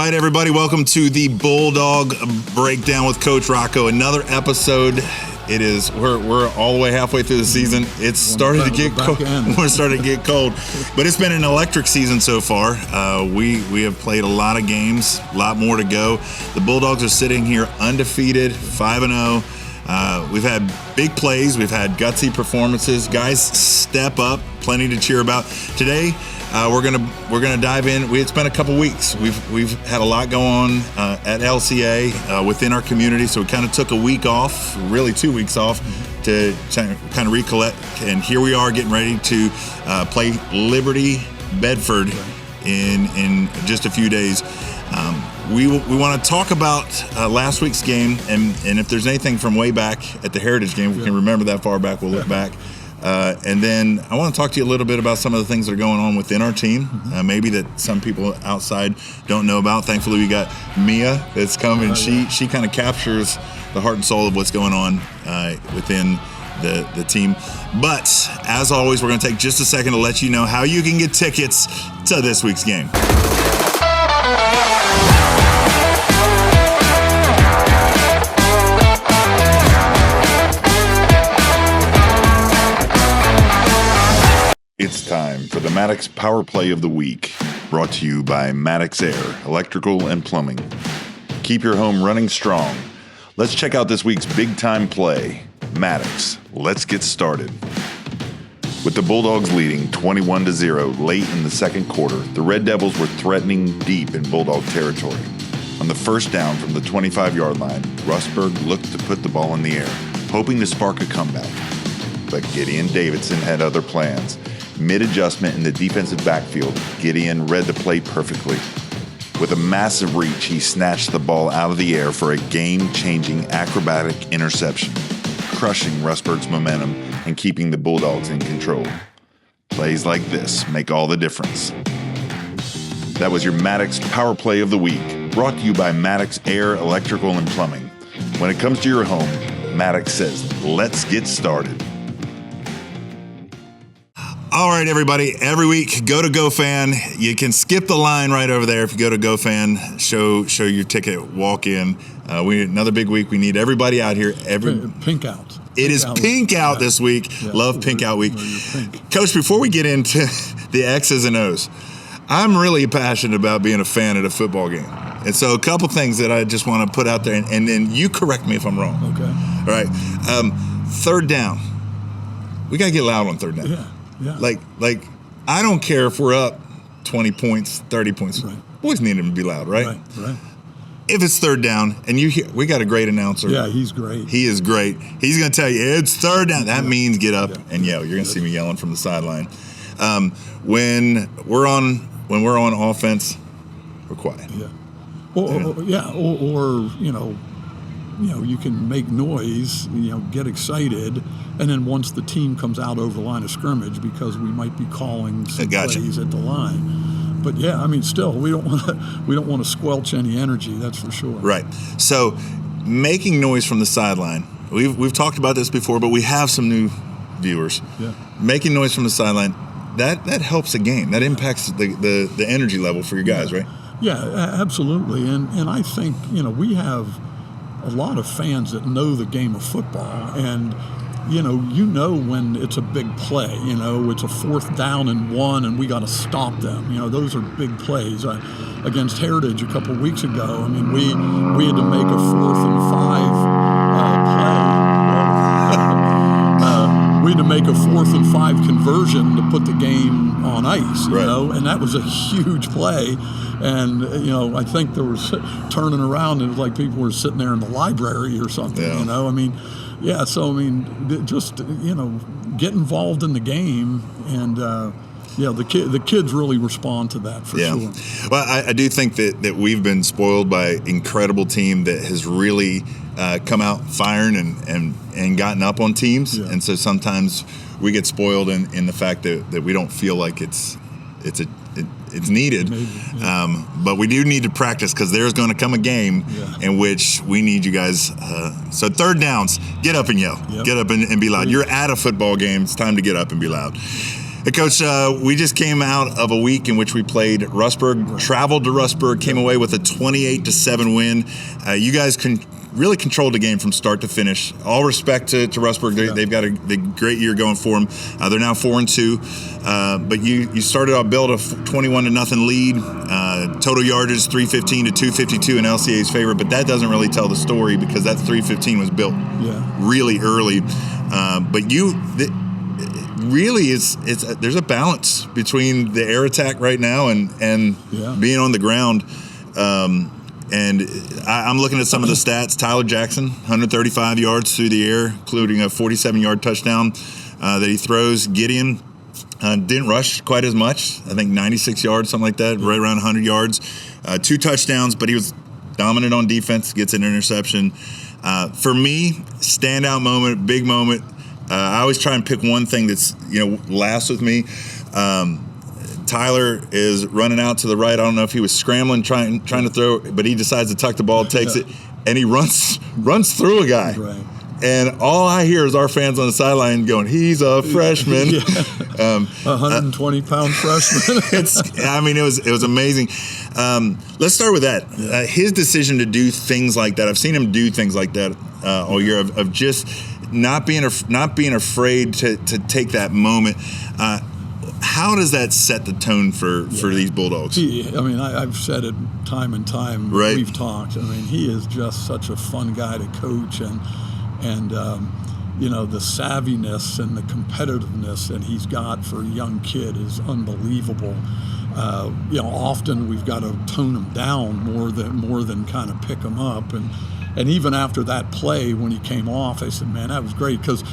right, everybody, welcome to the Bulldog Breakdown with Coach Rocco. Another episode. It is we're all the way halfway through the season. It's starting to get cold. We're starting to get cold, but it's been an electric season so far. We have played a lot of games, a lot more to go. The Bulldogs are sitting here undefeated, 5-0. We've had big plays. We've had gutsy performances. Guys step up. Plenty to cheer about today. We're gonna dive in. It's been a couple weeks. We've had a lot go on at LCA within our community, so we kind of took a week off, really 2 weeks off, to kind of recollect. And here we are getting ready to play Liberty Bedford in just a few days. We want to talk about last week's game, and if there's anything from way back at the Heritage game, we can remember that far back. We'll look back. And then I want to talk to you a little bit about some of the things that are going on within our team, maybe that some people outside don't know about. Thankfully, we got Mia that's come, and she kind of captures the heart and soul of what's going on within the team. But as always, we're going to take just a second to let you know how you can get tickets to this week's game. It's time for the Maddox Power Play of the Week, brought to you by Maddox Air, Electrical and Plumbing. Keep your home running strong. Let's check out this week's big-time play. Maddox, let's get started. With the Bulldogs leading 21-0 late in the second quarter, the Red Devils were threatening deep in Bulldog territory. On the first down from the 25-yard line, Rustburg looked to put the ball in the air, hoping to spark a comeback. But Gideon Davidson had other plans. Mid-adjustment in the defensive backfield, Gideon read the play perfectly. With a massive reach, he snatched the ball out of the air for a game-changing acrobatic interception, crushing Rustburg's momentum and keeping the Bulldogs in control. Plays like this make all the difference. That was your Maddox Power Play of the Week, brought to you by Maddox Air, Electrical and Plumbing. When it comes to your home, Maddox says, let's get started. All right, everybody. Every week, go to GoFan. You can skip the line right over there if you go to GoFan. Show your ticket. Walk in. Another big week. We need everybody out here. Pink out. It is pink out this week. Yeah. Love pink out week. Coach, before we get into the X's and O's, I'm really passionate about being a fan at a football game. And so a couple things that I just want to put out there, and then you correct me if I'm wrong. Okay. All right. Third down. We got to get loud on third down. Yeah. Yeah. Like, I don't care if we're up 20 points, 30 points. Right. Boys need them to be loud, right? Right. If it's third down, and you hear, we got a great announcer. Yeah, he's great. He is great. He's going to tell you it's third down. That means get up and yell. You're going to see me yelling from the sideline. When we're on offense, we're quiet. Yeah. Or you can make noise, get excited, and then once the team comes out over the line of scrimmage, because we might be calling some plays at the line. But still, we don't want to squelch any energy. That's for sure. Right. So, making noise from the sideline. We've talked about this before, but we have some new viewers. Yeah. Making noise from the sideline, that helps the game. That impacts the energy level for your guys, right? Yeah, absolutely. And I think we have a lot of fans that know the game of football, and when it's a big play, it's a 4th down and 1 and we got to stop them. Those are big plays. Against Heritage a couple of weeks ago, we had to make a 4th and 5 play. We had to make a 4th and 5 conversion to put the game on ice, and that was a huge play. And, I think there was turning around, and it was like people were sitting there in the library or something, just, get involved in the game, and, the kids really respond to that for sure. Well, I do think that we've been spoiled by an incredible team that has really come out firing and gotten up on teams. Yeah. And so sometimes we get spoiled in the fact that we don't feel like it's needed. Maybe, yeah. But we do need to practice, because there's going to come a game in which we need you guys. So third downs, get up and yell. Yep. Get up and be loud. You're at a football game. It's time to get up and be loud. Hey, Coach, we just came out of a week in which we played Rustburg, traveled to Rustburg, came away with a 28-7 win. You guys really controlled the game from start to finish. All respect to Rustburg. They've got a great year going for them. They're now 4-2. But you started off, built a 21-0 lead. Total yardage 315 to 252 in LCA's favor. But that doesn't really tell the story because that 315 was built really early. But really there's a balance between the air attack right now and being on the ground. And I'm looking at some of the stats. Tyler Jackson, 135 yards through the air, including a 47-yard touchdown that he throws. Gideon didn't rush quite as much. I think 96 yards, something like that, right around 100 yards. 2 touchdowns, but he was dominant on defense, gets an interception. For me, standout moment, big moment. I always try and pick one thing that's, lasts with me. Tyler is running out to the right. I don't know if he was scrambling, trying to throw, but he decides to tuck the ball, takes it, and he runs through a guy. Right. And all I hear is our fans on the sideline going, "He's a freshman." 120-pound freshman. It was amazing. Let's start with that. His decision to do things like that. I've seen him do things like that all year of just not being afraid to take that moment. How does that set the tone for these Bulldogs? I've said it time and time. Right. We've talked. He is just such a fun guy to coach, and the savviness and the competitiveness that he's got for a young kid is unbelievable. Often we've got to tone him down more than kind of pick him up, and even after that play when he came off, I said, "Man, that was great," because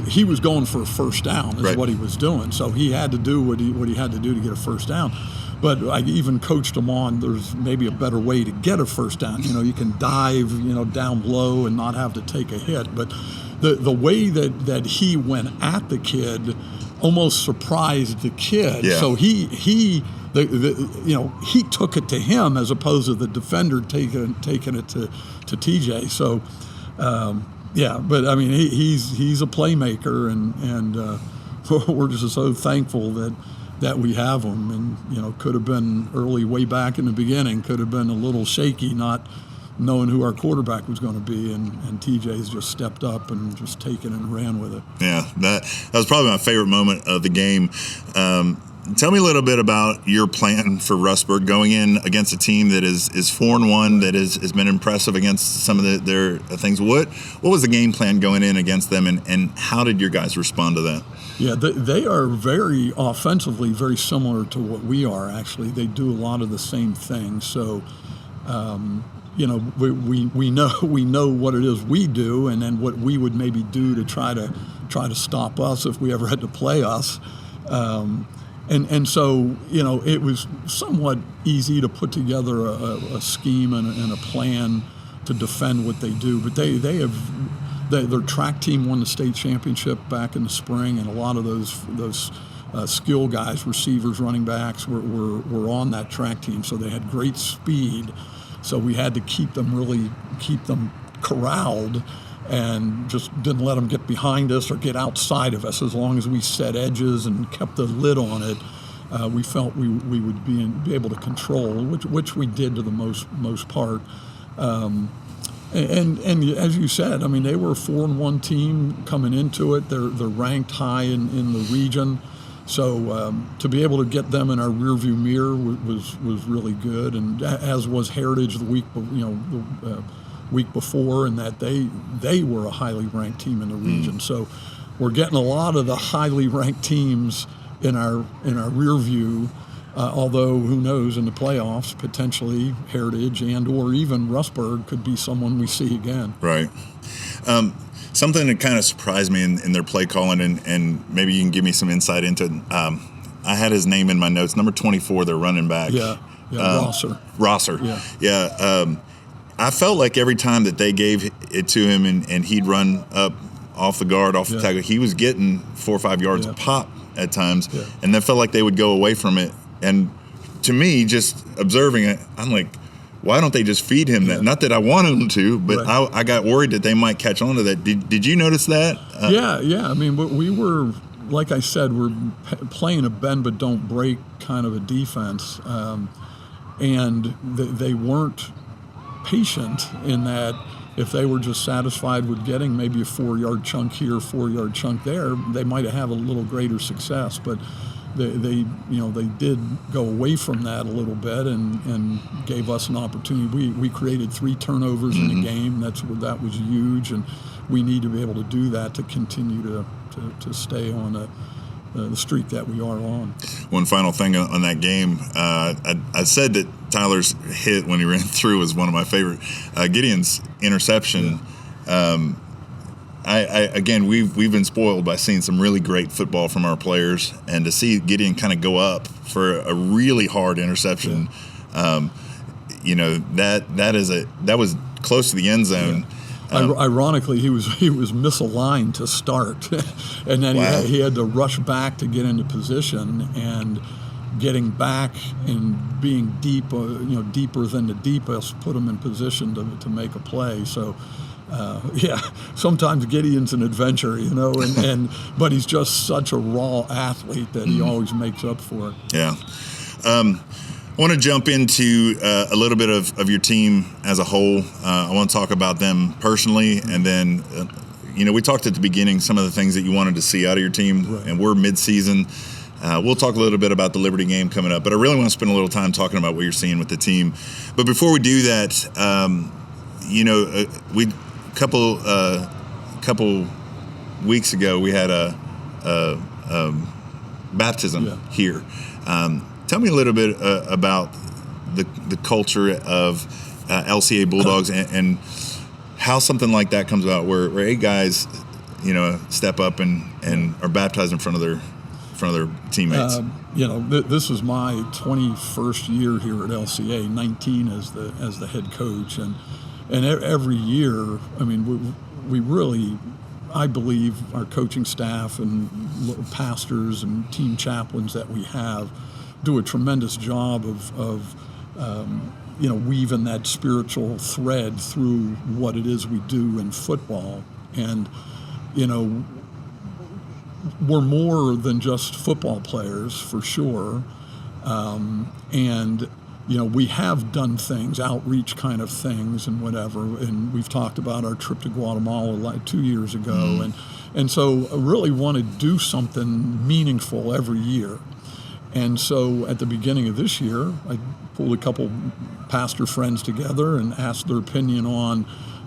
he was going for a first down is what he was doing. So he had to do what he had to do to get a first down. But I even coached him on there's maybe a better way to get a first down. You can dive, down low and not have to take a hit. But the way that he went at the kid almost surprised the kid. Yeah. So he took it to him as opposed to the defender taking it to TJ. So. But he's a playmaker, and we're just so thankful that we have him. And could have been early, way back in the beginning, could have been a little shaky, not knowing who our quarterback was going to be, and TJ's just stepped up and just taken and ran with it. Yeah, that was probably my favorite moment of the game. Tell me a little bit about your plan for Rustburg going in against a team that is 4-1, that has been impressive against some of their things. What was the game plan going in against them, and how did your guys respond to that? Yeah, they are very offensively very similar to what we are. Actually, they do a lot of the same things. So, we know what it is we do, and then what we would maybe do to try to stop us if we ever had to play us. And so, it was somewhat easy to put together a scheme and a plan to defend what they do. But their track team won the state championship back in the spring, and a lot of those skill guys, receivers, running backs, were on that track team. So they had great speed. So we had to keep them corralled, and just didn't let them get behind us or get outside of us. As long as we set edges and kept the lid on it, we felt we would be able to control, which we did to the most part. And as you said, they were a 4-1 team coming into it. They're ranked high in the region. So to be able to get them in our rearview mirror was really good, and as was Heritage the week before, and that they were a highly ranked team in the region. So we're getting a lot of the highly ranked teams in our rear view, although who knows, in the playoffs potentially Heritage and or even Rustburg could be someone we see again. Right. Something that kind of surprised me in their play calling, and maybe you can give me some insight into it. I had his name in my notes, number 24, their running back. Rosser. Yeah. I felt like every time that they gave it to him and he'd run up off the guard, off the tackle, he was getting 4 or 5 yards a pop at times, and then felt like they would go away from it. And to me, just observing it, I'm like, why don't they just feed him that? Not that I wanted them to, but I got worried that they might catch on to that. Did you notice that? Yeah. We were like I said, we're playing a bend but don't break kind of a defense, and they weren't patient in that. If they were just satisfied with getting maybe a 4-yard chunk here, 4-yard chunk there, they might have had a little greater success. But they did go away from that a little bit and gave us an opportunity. We created 3 turnovers in the game. That was huge, and we need to be able to do that to continue to stay on the streak that we are on. One final thing on that game, I said that Tyler's hit when he ran through was one of my favorite. Gideon's interception. Yeah. Again, we've been spoiled by seeing some really great football from our players, and to see Gideon kind of go up for a really hard interception, that was close to the end zone. Yeah. Ironically, he was misaligned to start, and then he had to rush back to get into position, and getting back and being deep, deeper than the deepest, put him in position to make a play. So. Sometimes Gideon's an adventure, but he's just such a raw athlete that he always makes up for it. Yeah. I want to jump into a little bit of your team as a whole. I want to talk about them personally, and then, we talked at the beginning some of the things that you wanted to see out of your team, right. And we're mid-season. We'll talk a little bit about the Liberty game coming up, but I really want to spend a little time talking about what you're seeing with the team. But before we do that, couple weeks ago we had a baptism here. Tell me a little bit about the culture of LCA Bulldogs and how something like that comes about, where 8 guys, step up and are baptized in front of their teammates. This is my 21st year here at LCA, 19 as the head coach, and every year, we really, I believe, our coaching staff and pastors and team chaplains that we have do a tremendous job of weaving that spiritual thread through what it is we do in football. And, we're more than just football players, for sure. We have done things, outreach kind of things and whatever, and we've talked about our trip to Guatemala like 2 years ago, and so I really want to do something meaningful every year. And so at the beginning of this year, I pulled a couple pastor friends together and asked their opinion on,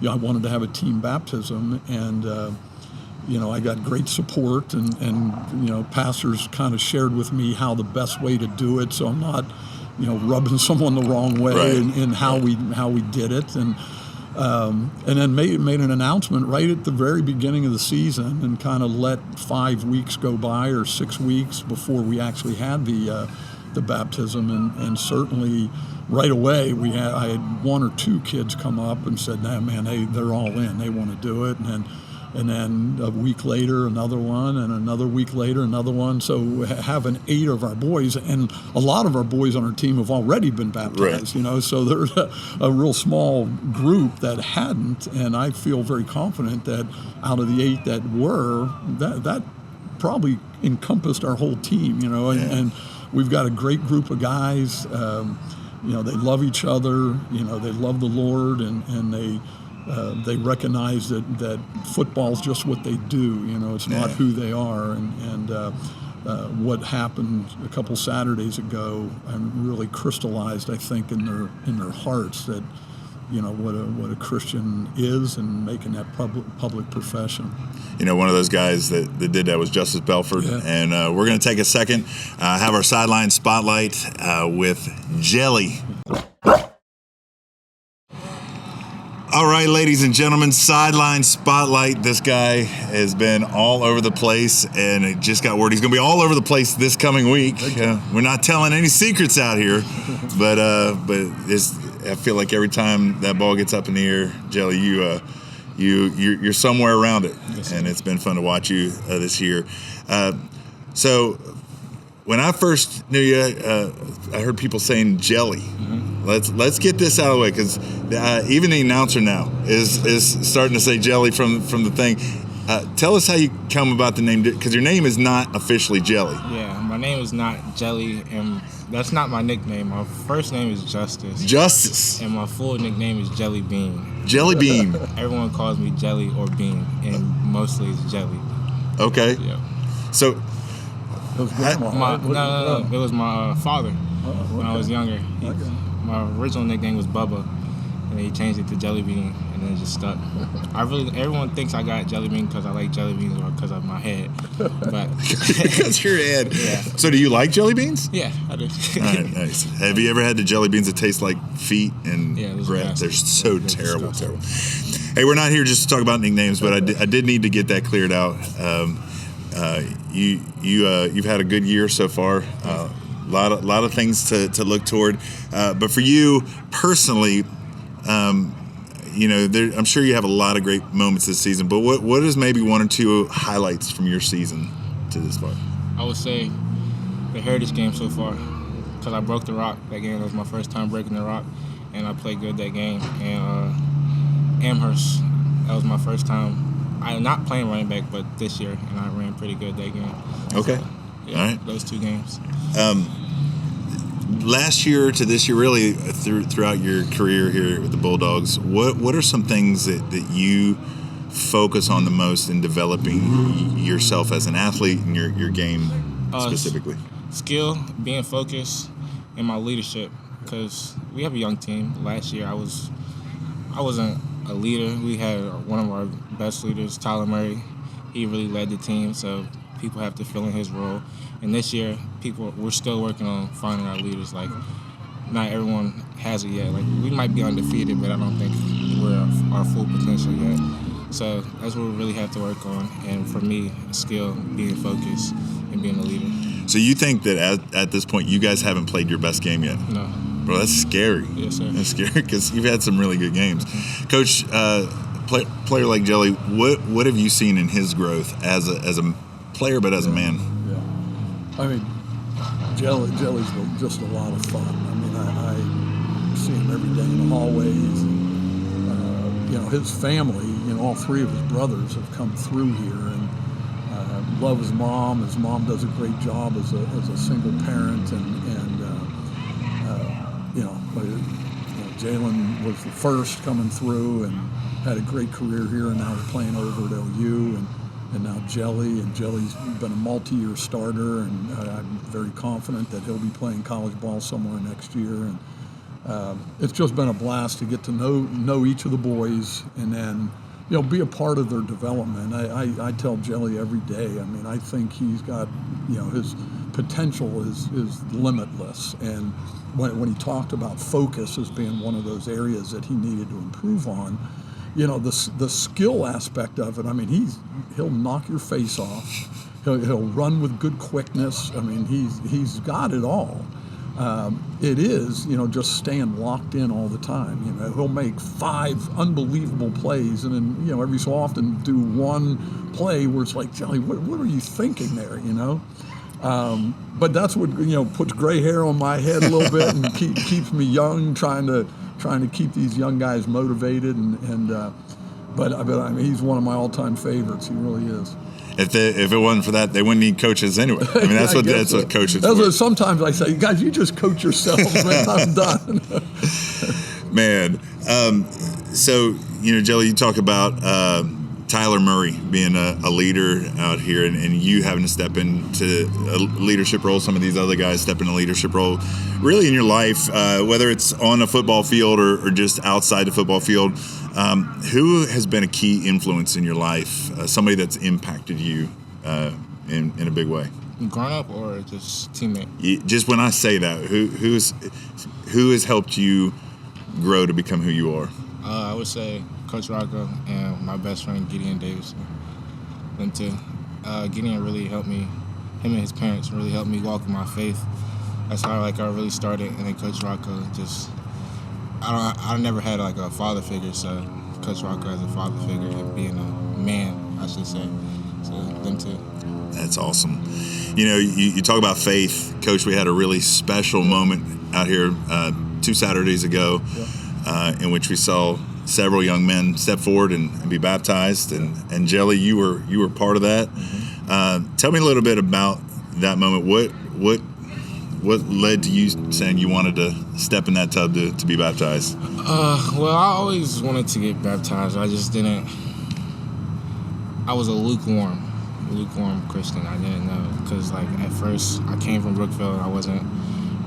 I wanted to have a team baptism, and I got great support, and pastors kind of shared with me how the best way to do it, so I'm not rubbing someone the wrong way, right. in how we did it, and then made an announcement right at the very beginning of the season, and kind of let 5 weeks go by or 6 weeks before we actually had the baptism, and certainly right away I had 1 or 2 kids come up and said, "Nah, man, they're all in, they want to do it," and then a week later, another one, and another week later, another one. So having 8 of our boys, and a lot of our boys on our team have already been baptized, right. So there's a real small group that hadn't, and I feel very confident that out of the 8 that were, that probably encompassed our whole team, and we've got a great group of guys. They love each other, they love the Lord, and they recognize that football's just what they do. It's not who they are. And what happened a couple Saturdays ago really crystallized, I think, in their hearts that what a Christian is, and making that public profession. One of those guys that did that was Justice Belford, and we're going to take a second, have our Sideline Spotlight with Jelly. All right, ladies and gentlemen, Sideline Spotlight. This guy has been all over the place, and it just got word he's going to be all over the place this coming week. We're not telling any secrets out here, but I feel like every time that ball gets up in the air, Jelly, you're somewhere around it, and it's been fun to watch you this year. So when I first knew you, I heard people saying Jelly. Mm-hmm. Let's get this out of the way, because even the announcer now is starting to say Jelly from the thing. Tell us how you come about the name, because your name is not officially Jelly. Yeah, my name is not Jelly, and that's not my nickname. My first name is Justice. Justice. And my full nickname is Jelly Bean. Jelly Bean. Everyone calls me Jelly or Bean, and mostly it's Jelly. Okay. Yeah. So, It was grandma. No. It was my father when I was younger. My original nickname was Bubba, and he changed it to Jelly Bean, and then it just stuck. Everyone thinks I got Jelly Bean because I like jelly beans or because of my head, but because your head. Yeah. So, do you like jelly beans? Yeah, I do. All right, nice. Have you ever had the jelly beans that taste like feet and bread? They're so terrible. Hey, we're not here just to talk about nicknames, but I did need to get that cleared out. You've had a good year so far. A lot of things to look toward. But for you personally, I'm sure you have a lot of great moments this season. But what is maybe one or two highlights from your season to this part? I would say the Heritage game so far, because I broke the rock that game. That was my first time breaking the rock, and I played good that game. And Amherst, that was my first time. I'm not playing running back, but this year, and I ran pretty good that game. Okay. So, yeah, all right. Those two games. Last year to this year, really throughout your career here with the Bulldogs, what are some things that you focus on the most in developing yourself as an athlete and your game specifically? Skill, being focused, and my leadership. Because we have a young team. Last year, I wasn't a leader. We had one of our best leaders, Tyler Murray. He really led the team, so people have to fill in his role. And this year, we're still working on finding our leaders. Like, not everyone has it yet. Like, we might be undefeated, but I don't think we're our full potential yet. So that's what we really have to work on. And for me, skill, being focused, and being a leader. So you think that at this point, you guys haven't played your best game yet? No. Bro, that's scary. Yes, sir. That's scary because you've had some really good games. Coach, player like Jelly, what have you seen in his growth as a player, but as a man? Yeah. I mean, Jelly's just a lot of fun. I mean, I see him every day in the hallways. And, his family, all three of his brothers have come through here and love his mom. His mom does a great job as a single parent, and Jalen was the first coming through and had a great career here, and now he's playing over at OU, and now Jelly's been a multi-year starter, and I'm very confident that he'll be playing college ball somewhere next year. And it's just been a blast to get to know each of the boys, and then be a part of their development. I tell Jelly every day. I mean, I think he's got his potential is limitless, and when he talked about focus as being one of those areas that he needed to improve on, the skill aspect of it. I mean, he'll knock your face off. He'll run with good quickness. I mean, he's got it all. It is, just staying locked in all the time. He'll make 5 unbelievable plays, and then, every so often do one play where it's like, Jelly, what are you thinking there, But that's what, puts gray hair on my head a little bit and keeps me young, trying to keep these young guys motivated. But I mean, he's one of my all-time favorites. He really is. If it wasn't for that, they wouldn't need coaches anyway. I mean, that's what coaches. That's what sometimes I say, guys, you just coach yourselves, man. I'm done. Man, so Jelly, you talk about Tyler Murray being a leader out here, and you having to step into a leadership role. Some of these other guys step in a leadership role, really in your life, whether it's on a football field or just outside the football field. Who has been a key influence in your life? Somebody that's impacted you in a big way. Grown up or just teammate? Just when I say that, who has helped you grow to become who you are? I would say Coach Rocco and my best friend Gideon Davidson. Them two. Gideon really helped me. Him and his parents really helped me walk in my faith. That's how I really started. And then Coach Rocco just. I never had a father figure, so Coach Rocco as a father figure and being a man, I should say. So them two. That's awesome. You talk about faith, Coach. We had a really special moment out here 2 Saturdays ago, in which we saw several young men step forward and be baptized, and Jelly, you were part of that. Tell me a little bit about that moment. What led to you saying you wanted to step in that tub to be baptized? Well, I always wanted to get baptized. I just didn't. I was a lukewarm Christian. I didn't know, because like at first I came from Brookville. I wasn't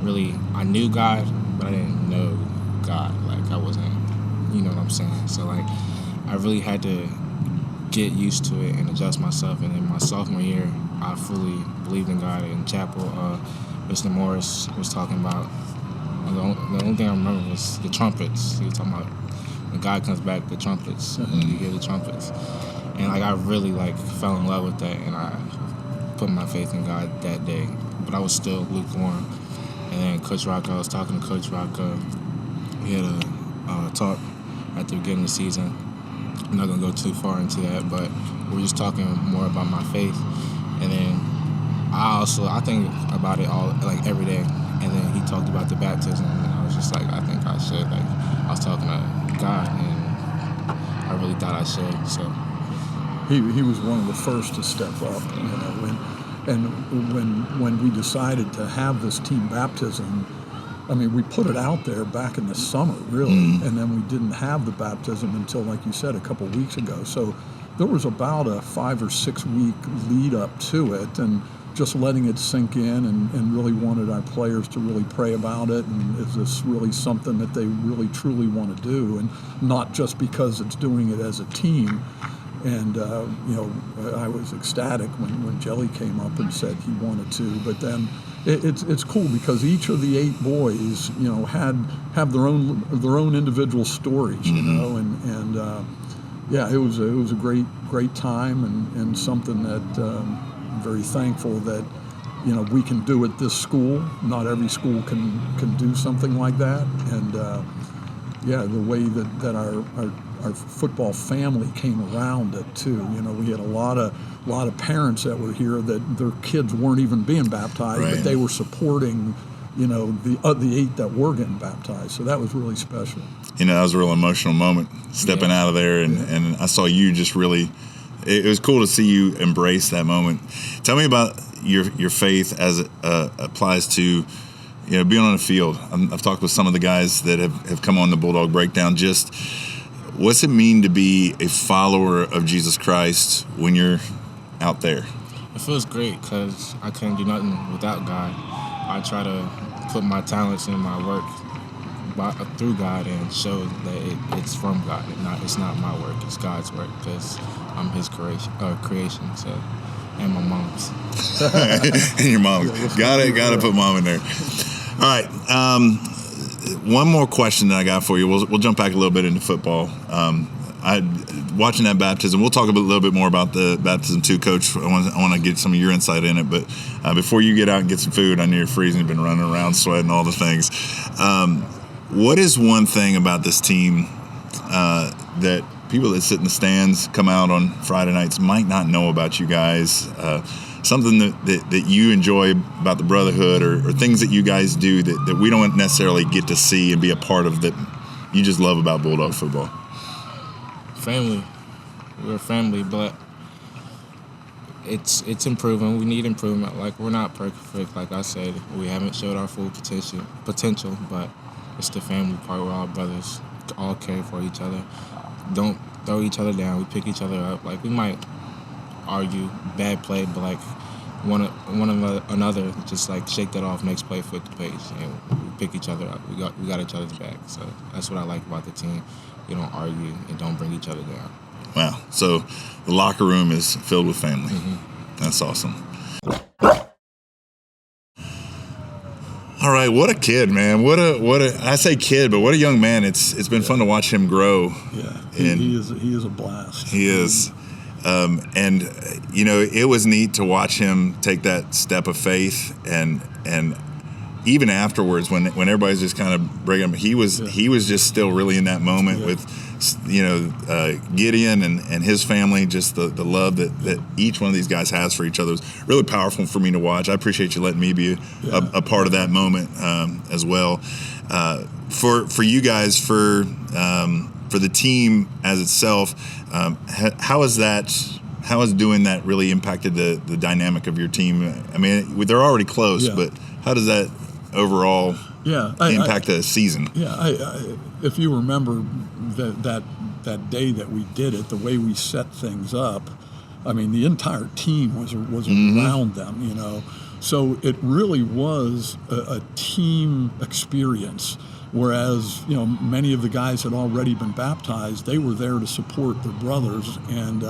really. I knew God, but I didn't know God. Like I wasn't. You know what I'm saying? So like I really had to get used to it and adjust myself. And in my sophomore year, I fully believed in God. In chapel, Mr. Morris was talking about. The only thing I remember was the trumpets. He was talking about when God comes back, the trumpets. You hear the trumpets. And like I really like fell in love with that, and I put my faith in God that day. But I was still lukewarm. And then Coach Rocco, I was talking to Coach Rocco. We had a talk at the beginning of the season. I'm not gonna go too far into that, but we were just talking more about my faith. And then I think about it all like every day. And then he talked about the baptism, and I was just like, I think I should. Like I was talking to God, and I really thought I should. So. He was one of the first to step up, you know, and when we decided to have this team baptism, I mean, we put it out there back in the summer, really, and then we didn't have the baptism until, like you said, a couple weeks ago. So there was about a 5 or 6 week lead up to it, and just letting it sink in, and really wanted our players to really pray about it, and is this really something that they really truly want to do, and not just because it's doing it as a team. And, you know, I was ecstatic when Jelly came up and said he wanted to. But then it's cool because each of the 8 boys, you know, have their own individual stories, you know. And yeah, it was a great time, and something that I'm very thankful that, you know, we can do at this school. Not every school can do something like that. And yeah, the way that our football family came around it too. You know, we had a lot of parents that were here that their kids weren't even being baptized, but they were supporting, you know, the 8 that were getting baptized. So that was really special. You know, that was a real emotional moment stepping out of there, and I saw you just really. It was cool to see you embrace that moment. Tell me about your faith as it applies to, you know, being on the field. I've talked with some of the guys that have come on the Bulldog Breakdown. Just what's it mean to be a follower of Jesus Christ when you're out there? It feels great because I couldn't do nothing without God. I try to put my talents and my work through God and show that it's from God. It's not my work. It's God's work because I'm His creation. So, and my mom's. And your mom. Gotta put mom in there. All right. One more question that I got for you. We'll jump back a little bit into football. Watching that baptism, we'll talk a little bit more about the baptism too, Coach. I want to get some of your insight in it. But before you get out and get some food, I know you're freezing. You've been running around, sweating, all the things. What is one thing about this team that people that sit in the stands, come out on Friday nights, might not know about you guys? Something that you enjoy about the brotherhood, or things that you guys do that we don't necessarily get to see and be a part of, that you just love about Bulldog football? Family. We're a family, but it's improving. We need improvement. Like, we're not perfect, like I said. We haven't showed our full potential, but it's the family part. We're all brothers, all care for each other. Don't throw each other down. We pick each other up. Like, we might argue, bad play, but like one of another, just like shake that off, next play, flip the page, and we pick each other up. We got each other's back. So that's what I like about the team. We don't argue and don't bring each other down. Wow. So the locker room is filled with family. That's awesome. All right, what a kid, man! What a I say kid, but what a young man! It's been fun to watch him grow. Yeah, he is a blast. He is. And you know, it was neat to watch him take that step of faith, and even afterwards, when everybody's just kind of bringing him, he was just still really in that moment with, you know, Gideon and his family. Just the love that each one of these guys has for each other was really powerful for me to watch. I appreciate you letting me be a part of that moment as well. For you guys, for for the team as itself, how is doing that really impacted the dynamic of your team? I mean, they're already close, but how does that overall impact the season? If you remember that day that we did it, the way we set things up, I mean, the entire team was around them, you know. So it really was a team experience. Whereas, you know, many of the guys had already been baptized, they were there to support their brothers, and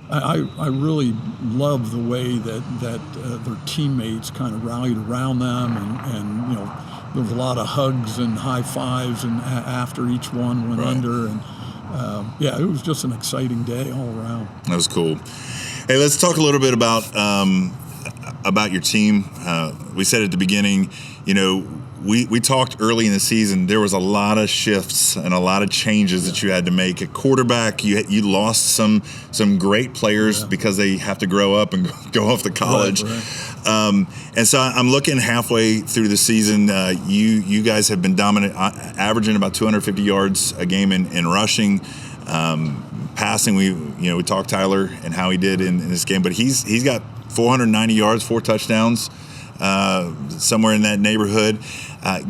I really love the way that their teammates kind of rallied around them, and you know, there was a lot of hugs and high fives, and after each one went under, and it was just an exciting day all around. That was cool. Hey, let's talk a little bit about your team. We said at the beginning, you know, we talked early in the season, there was a lot of shifts and a lot of changes that you had to make. At quarterback, you lost some great players because they have to grow up and go off to college. Right. And so I'm looking halfway through the season. You guys have been dominant, averaging about 250 yards a game in rushing. Passing, we talked Tyler and how he did in this game, but he's got 490 yards, 4 touchdowns, somewhere in that neighborhood.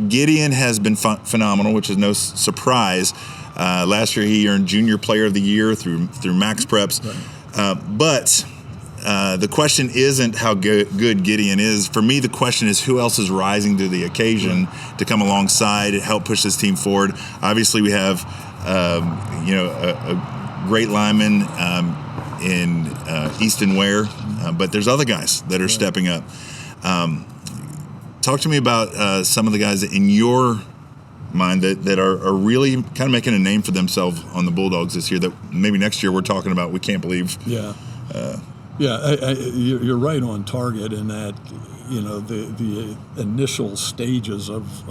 Gideon has been phenomenal, which is no surprise. Last year he earned Junior Player of the Year through Max Preps. Right. But the question isn't how good Gideon is. For me, the question is who else is rising to the occasion to come alongside and help push this team forward. Obviously, we have a great lineman in Easton Ware, but there's other guys that are stepping up. Talk to me about some of the guys in your mind that are really kind of making a name for themselves on the Bulldogs this year that maybe next year we're talking about we can't believe. You're right on target in that, you know, the initial stages of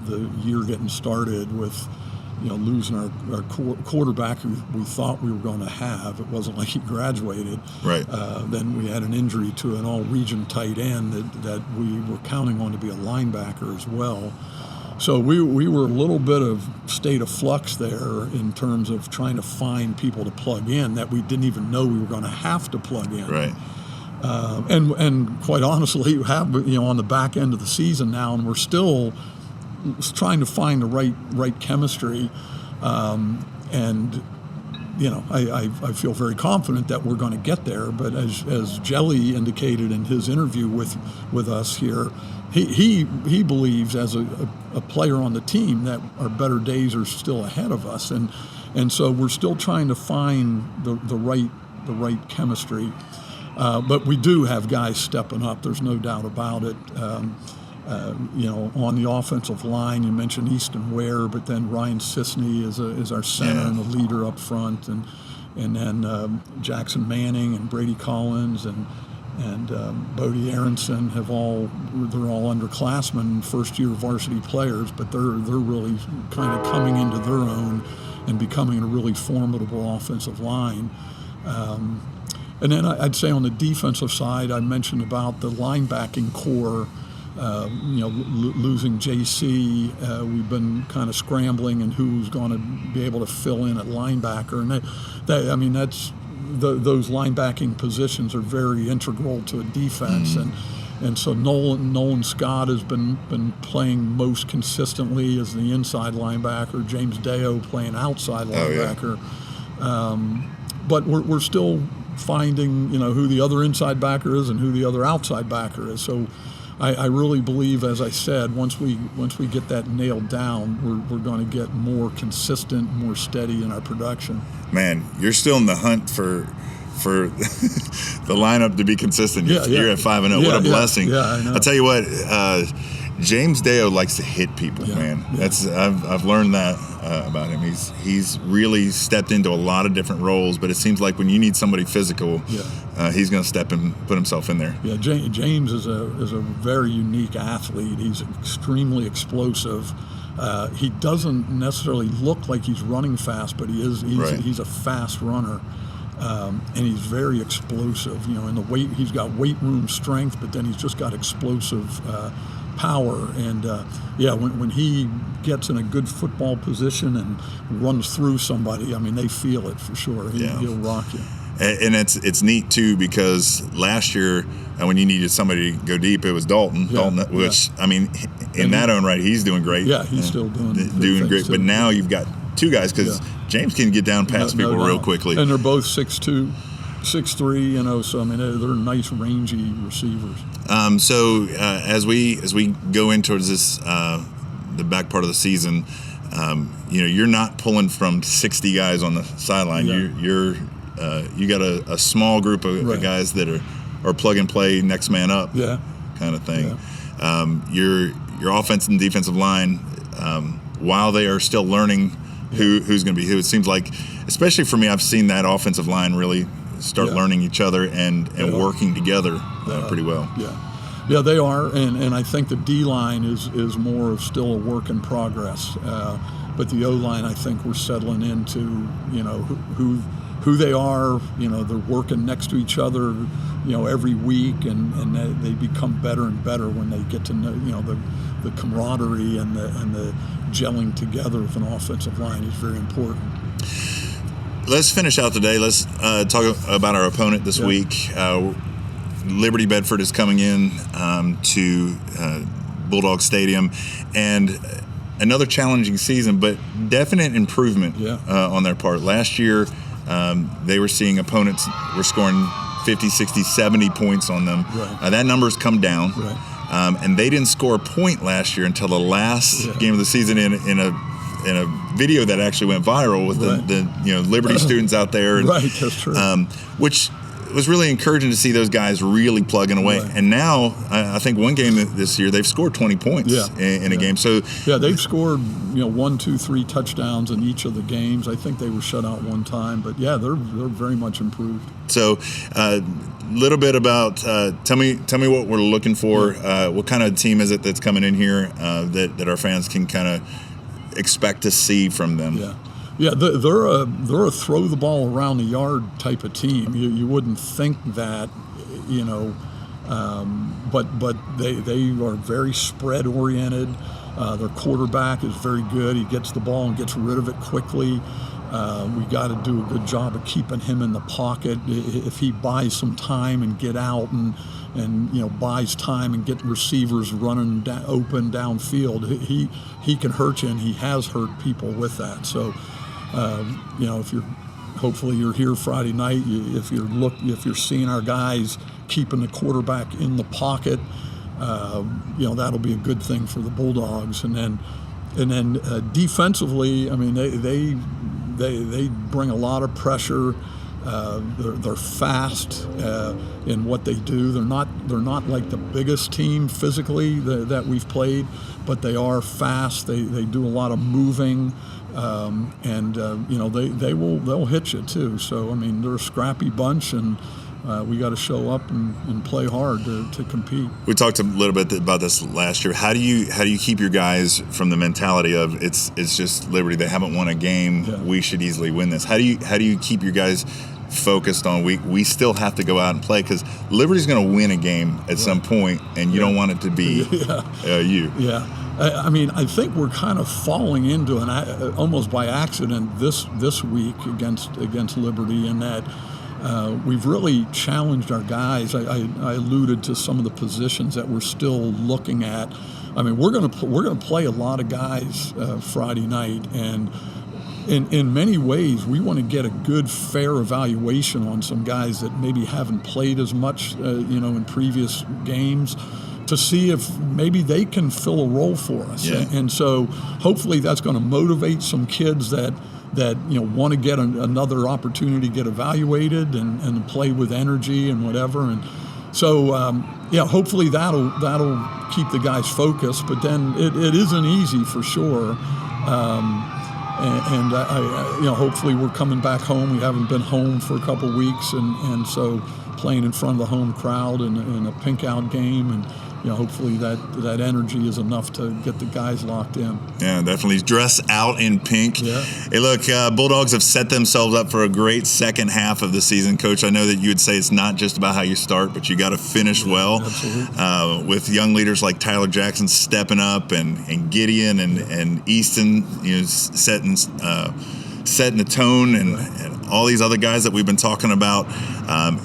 the year getting started with, you know, losing our quarterback who we thought we were going to have. It wasn't like he graduated. Right. Then we had an injury to an all-region tight end that we were counting on to be a linebacker as well. So we were a little bit of state of flux there in terms of trying to find people to plug in that we didn't even know we were going to have to plug in. Right. And quite honestly, we have, you know, on the back end of the season now, and we're still trying to find the right chemistry, and you know, I feel very confident that we're going to get there. But as Jelly indicated in his interview with us here, he believes as a player on the team that our better days are still ahead of us, and so we're still trying to find the right chemistry. But we do have guys stepping up. There's no doubt about it. You know, on the offensive line, you mentioned Easton Ware, but then Ryan Sisney is our center and the leader up front, and then Jackson Manning and Brady Collins and Bodie Aronson they're all underclassmen, first-year varsity players, but they're really kind of coming into their own and becoming a really formidable offensive line. And then I'd say on the defensive side, I mentioned about the linebacking core. You know, losing JC, we've been kind of scrambling and who's going to be able to fill in at linebacker, and those linebacking positions are very integral to a defense, and so Nolan Scott has been playing most consistently as the inside linebacker. James Deo playing outside linebacker, but we're still finding, you know, who the other inside backer is and who the other outside backer is. So I really believe, as I said, once we get that nailed down, we're going to get more consistent, more steady in our production. Man, you're still in the hunt for the lineup to be consistent. You're at 5-0. What a blessing! Yeah, I know. I'll tell you what. James Deo likes to hit people, man. That's I've learned that about him. He's really stepped into a lot of different roles, but it seems like when you need somebody physical, he's going to step and put himself in there. Yeah, James is a very unique athlete. He's extremely explosive. He doesn't necessarily look like he's running fast, but he's a fast runner. And he's very explosive, you know, in the weight, he's got weight room strength, but then he's just got explosive power. And when he gets in a good football position and runs through somebody, I mean, they feel it for sure. He'll rock you. And it's neat too, because last year when you needed somebody to go deep, it was Dalton. Which I mean, in that own right, he's doing great. Yeah, he's still doing great. Too. But now you've got two guys, because James can get down past people real quickly, and they're both 6'2", 6'3", you know. So I mean, they're nice, rangy receivers. So as we go in towards this the back part of the season, you're not pulling from 60 guys on the sideline. Yeah. You got a small group of guys that are plug and play, next man up, kind of thing. Yeah. Your offense and defensive line, while they are still learning who's going to be who, it seems like, especially for me, I've seen that offensive line really start learning each other and working together pretty well. Yeah, they are, and I think the D line is more of still a work in progress. But the O line, I think we're settling into who they are. They're working next to each other, every week, and they become better and better when they get to know, the camaraderie and the gelling together with an offensive line is very important. Let's finish out today. Let's talk about our opponent this week. Liberty Bedford is coming in to Bulldog Stadium, and another challenging season, but definite improvement on their part. Last year, they were seeing opponents were scoring 50, 60, 70 points on them. Right. That number's come down, right. And they didn't score a point last year until the last game of the season in a video that actually went viral with the Liberty students out there. And, right, that's true. Which was really encouraging to see those guys really plugging away. Right. And now, I think one game this year, they've scored 20 points in a game. So they've scored 1, 2, 3 touchdowns in each of the games. I think they were shut out one time, but they're very much improved. So a little bit about tell me what we're looking for. What kind of team is it that's coming in here that our fans can kind of expect to see from them? Yeah, they're a throw the ball around the yard type of team. You wouldn't think that, but they are very spread oriented. Their quarterback is very good. He gets the ball and gets rid of it quickly. We got to do a good job of keeping him in the pocket. If he buys some time and get out and buys time and get receivers running open downfield, he can hurt you, and he has hurt people with that. So. Hopefully you're here Friday night. If you're seeing our guys keeping the quarterback in the pocket, that'll be a good thing for the Bulldogs. And then defensively, I mean, they bring a lot of pressure. They're fast in what they do. They're not like the biggest team physically that we've played, but they are fast. They do a lot of moving. They'll hit you too. So I mean, they're a scrappy bunch, and we got to show up and play hard to compete. We talked a little bit about this last year. How do you keep your guys from the mentality of it's just Liberty, they haven't won a game, we should easily win this? How do you keep your guys focused on we still have to go out and play, because Liberty's going to win a game at some point, and you don't want it to be you. Yeah. I mean, I think we're kind of falling into almost by accident this week against Liberty, in that we've really challenged our guys. I alluded to some of the positions that we're still looking at. I mean, we're gonna play a lot of guys Friday night, and in many ways, we want to get a good, fair evaluation on some guys that maybe haven't played as much, in previous games, to see if maybe they can fill a role for us. Yeah. And so hopefully that's going to motivate some kids that want to get another opportunity to get evaluated and play with energy and whatever. And so hopefully that'll keep the guys focused. But then it isn't easy for sure. Hopefully we're coming back home. We haven't been home for a couple weeks, and so playing in front of the home crowd in a pink out game, and hopefully that energy is enough to get the guys locked in. Yeah, definitely dress out in pink. Yeah. Hey, look, Bulldogs have set themselves up for a great second half of the season. Coach, I know that you would say it's not just about how you start, but you got to finish well. Absolutely. With young leaders like Tyler Jackson stepping up, and Gideon and Easton, setting the tone, and all these other guys that we've been talking about.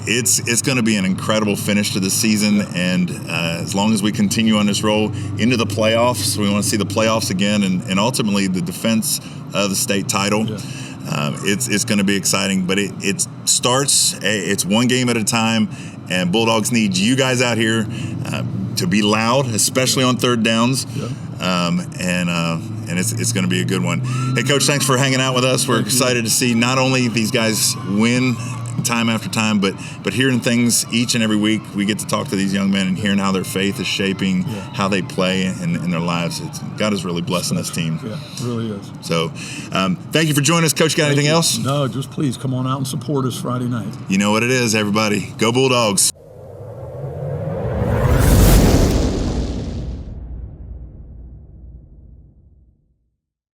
It's going to be an incredible finish to the season, and as long as we continue on this roll into the playoffs, we want to see the playoffs again, and ultimately the defense of the state title. Yeah. It's going to be exciting, but it starts. It's one game at a time, and Bulldogs need you guys out here to be loud, especially on third downs. Yeah. And it's going to be a good one. Hey, Coach, thanks for hanging out with us. We're excited to see not only these guys win time after time, but hearing things each and every week. We get to talk to these young men and hearing how their faith is shaping how they play in their lives. God is really blessing this team. Yeah, it really is. So thank you for joining us. Coach, got anything else? No, just please come on out and support us Friday night. You know what it is, everybody. Go Bulldogs.